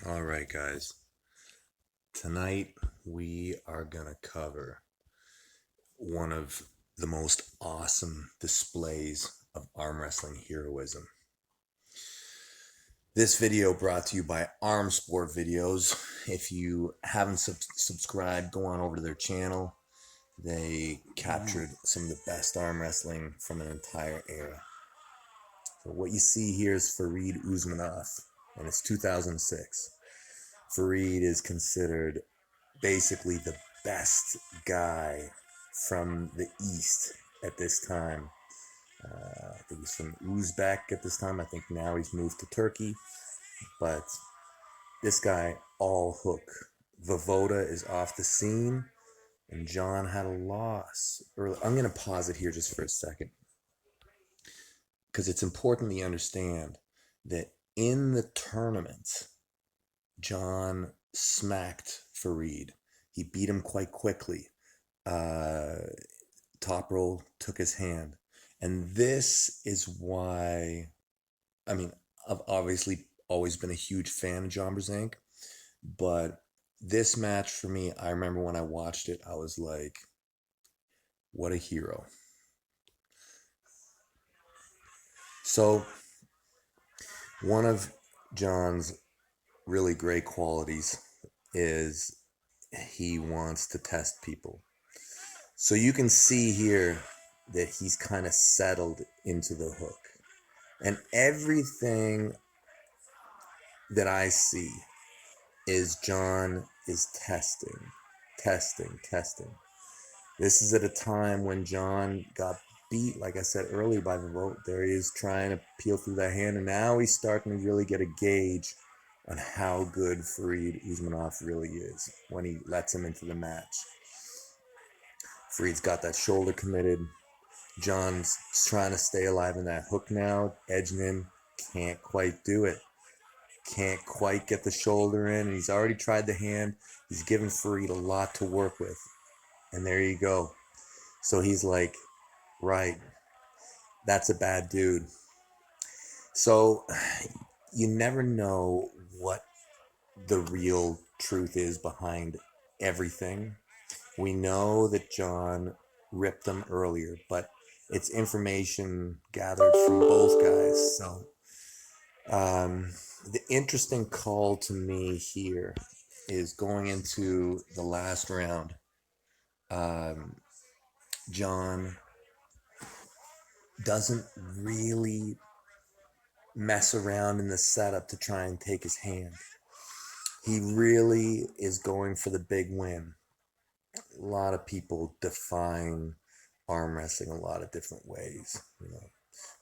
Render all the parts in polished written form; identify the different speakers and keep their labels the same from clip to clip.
Speaker 1: All right, guys. Tonight we are going to cover one of the most awesome displays of arm wrestling heroism. This video brought to you by Arm Sport Videos. If you haven't subscribed, go on over to their channel. They captured some of the best arm wrestling from an entire era. So what you see here is Farid Usmanov, and it's 2006. Farid is considered basically the best guy from the East at this time. I think he's from Uzbek at this time. I think now he's moved to Turkey. But this guy, all hook. Vovoda is off the scene, and John had a loss early. I'm going to pause it here just for a second, because it's important that you understand that in the tournament, John smacked Farid. He beat him quite quickly. Top roll took his hand. And this is why, I've obviously always been a huge fan of John Brzenk, but this match for me, I remember when I watched it, I was like, what a hero. So, one of John's really great qualities is he wants to test people. So you can see here that he's kind of settled into the hook. And everything that I see is John is testing. This is at a time when John got beat, like I said earlier, by the vote. There he is trying to peel through that hand, and now he's starting to really get a gauge on how good Farid Usmanov really is when he lets him into the match. Farid's got that shoulder committed. John's trying to stay alive in that hook now, edging in, can't quite do it. Can't quite get the shoulder in, and he's already tried the hand. He's given Farid a lot to work with. And there you go. So he's like, right, that's a bad dude. So you never know what the real truth is behind everything. We know that John ripped them earlier, but it's information gathered from both guys. So the interesting call to me here is going into the last round. John doesn't really mess around in the setup to try and take his hand. He really is going for the big win. A lot of people define arm wrestling a lot of different ways.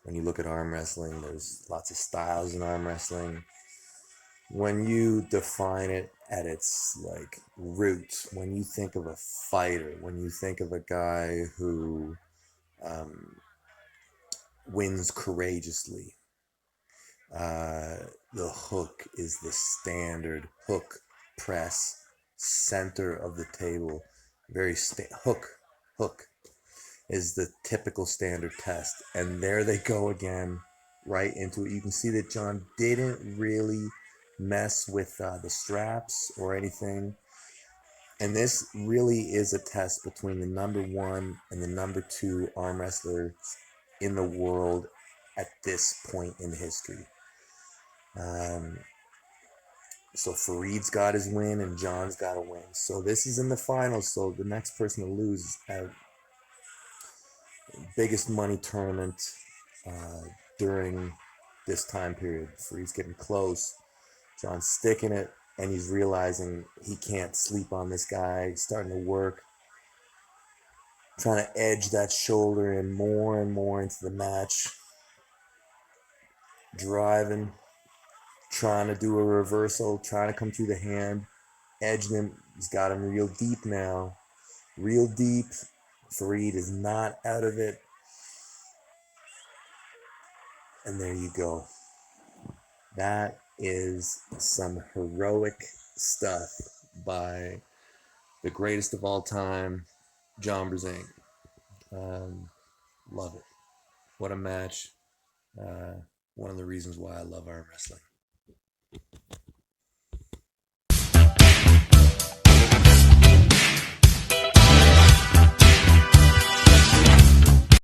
Speaker 1: When you look at arm wrestling, there's lots of styles in arm wrestling. When you define it at its roots, when you think of a fighter, when you think of a guy who wins courageously, the hook is the standard hook press, center of the table. Hook is the typical standard test, and there they go again, right into it. You can see that John didn't really mess with the straps or anything, and this really is a test between the number 1 and the number 2 arm wrestlers in the world at this point in history. So Farid's got his win and John's got a win. So this is in the finals. So the next person to lose is biggest money tournament during this time period. Farid's getting close. John's sticking it, and he's realizing he can't sleep on this guy. He's starting to work, trying to edge that shoulder in more and more into the match. Driving, trying to do a reversal, trying to come through the hand, edging him. He's got him real deep now. Real deep. Farid is not out of it. And there you go. That is some heroic stuff by the greatest of all time, John Brzenk. Love it. What a match. One of the reasons why I love arm wrestling.